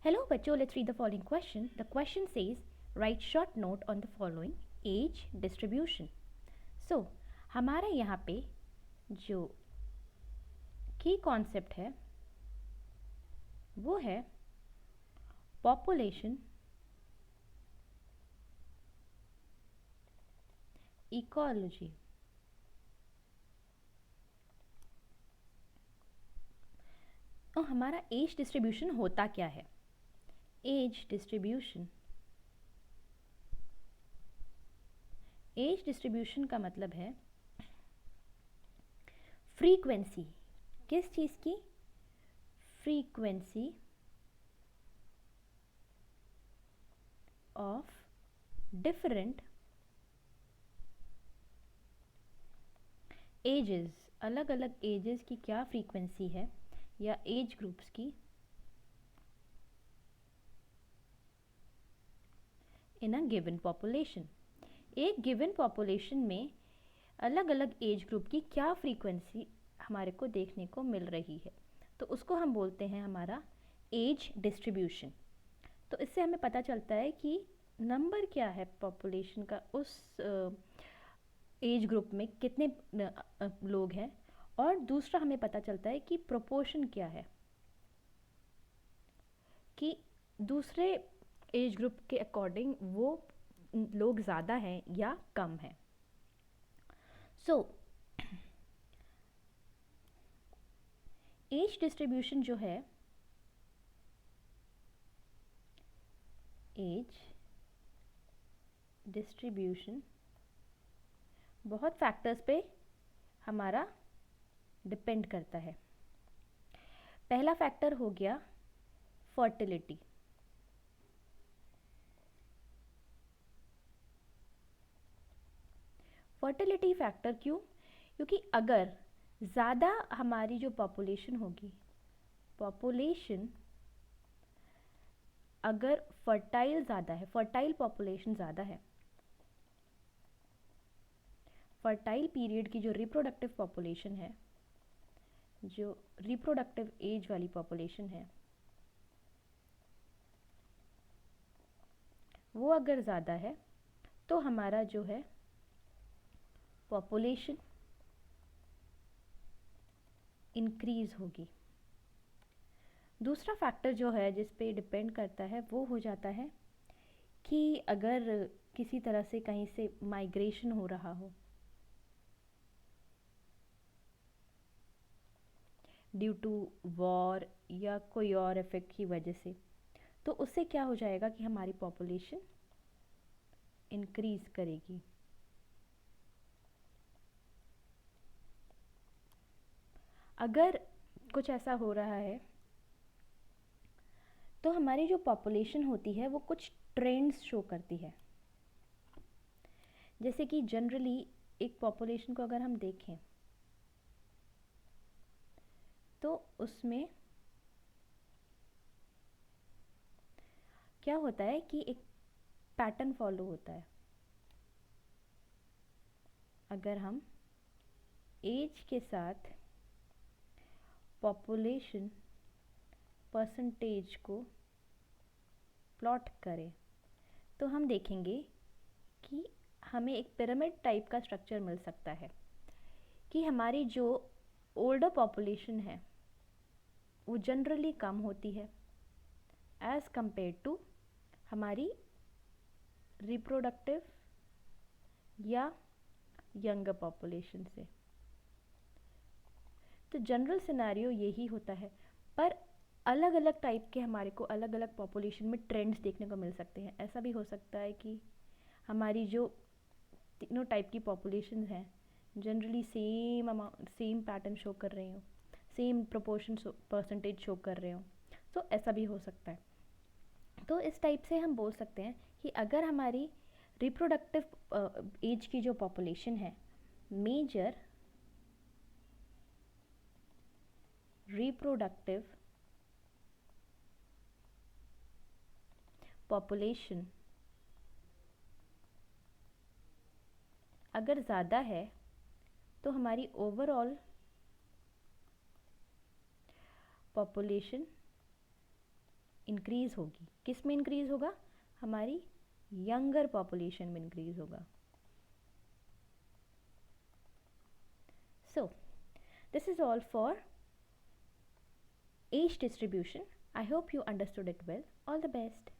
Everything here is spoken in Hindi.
Hello बच्चों, let's read the following question. The question says, write short note on the following age distribution. So, हमारा यहाँ पे जो की कॉन्सेप्ट है वो है पॉपुलेशन इकोलॉजी. और हमारा एज डिस्ट्रीब्यूशन होता क्या है? एज डिस्ट्रीब्यूशन का मतलब है फ्रीक्वेंसी. किस चीज़ की? Frequency of different ages. अलग अलग एजेस की क्या फ्रीक्वेंसी है या एज ग्रुप्स की इन अ गिवन पॉपुलेशन. एक गिवन पॉपुलेशन में अलग अलग एज ग्रुप की क्या फ्रीक्वेंसी हमारे को देखने को मिल रही है, तो उसको हम बोलते हैं हमारा एज डिस्ट्रीब्यूशन. तो इससे हमें पता चलता है कि नंबर क्या है पॉपुलेशन का, उस एज ग्रुप में कितने लोग हैं, और दूसरा हमें पता चलता है कि प्रोपोर्शन क्या है, कि दूसरे एज ग्रुप के अकॉर्डिंग वो लोग ज़्यादा हैं या कम हैं. सो एज डिस्ट्रीब्यूशन जो है, एज डिस्ट्रीब्यूशन बहुत फैक्टर्स पे हमारा डिपेंड करता है. पहला फैक्टर हो गया फर्टिलिटी. फर्टिलिटी फैक्टर क्यों? क्योंकि अगर ज़्यादा हमारी जो पॉपुलेशन होगी, पॉपुलेशन अगर फर्टाइल ज़्यादा है, फर्टाइल पॉपुलेशन ज़्यादा है, फर्टाइल पीरियड की जो रिप्रोडक्टिव पॉपुलेशन है, जो रिप्रोडक्टिव एज वाली पॉपुलेशन है, वो अगर ज़्यादा है तो हमारा जो है पॉपुलेशन इंक्रीज होगी. दूसरा फैक्टर जो है जिस पे डिपेंड करता है वो हो जाता है कि अगर किसी तरह से कहीं से माइग्रेशन हो रहा हो ड्यू टू वॉर या कोई और इफेक्ट की वजह से, तो उससे क्या हो जाएगा कि हमारी पॉपुलेशन इंक्रीज करेगी. अगर कुछ ऐसा हो रहा है तो हमारी जो पॉपुलेशन होती है वो कुछ ट्रेंड्स शो करती है. जैसे कि जनरली एक पॉपुलेशन को अगर हम देखें तो उसमें क्या होता है कि एक पैटर्न फॉलो होता है. अगर हम एज के साथ पॉपुलेशन परसेंटेज को प्लॉट करें तो हम देखेंगे कि हमें एक पिरामिड टाइप का स्ट्रक्चर मिल सकता है, कि हमारी जो ओल्डर पॉपुलेशन है वो जनरली कम होती है एज कंपेयर टू हमारी रिप्रोडक्टिव या यंगर पॉपुलेशन से. तो जनरल सिनेरियो यही होता है, पर अलग अलग टाइप के हमारे को अलग अलग पॉपुलेशन में ट्रेंड्स देखने को मिल सकते हैं. ऐसा भी हो सकता है कि हमारी जो तीनों टाइप की पॉपुलेशन हैं जनरली सेम पैटर्न शो कर रही हो, सेम प्रोपोर्शन परसेंटेज शो कर रहे हो, तो ऐसा भी हो सकता है. तो इस टाइप से हम बोल सकते हैं कि अगर हमारी रिप्रोडक्टिव एज की जो पॉपुलेशन है, मेजर रिप्रोडक्टिव पॉपुलेशन अगर ज़्यादा है तो हमारी ओवरऑल पॉपुलेशन इंक्रीज़ होगी। किस में इंक्रीज़ होगा? हमारी यंगर पॉपुलेशन में इंक्रीज़ होगा। सो this is all for age distribution. I hope you understood it well. All the best.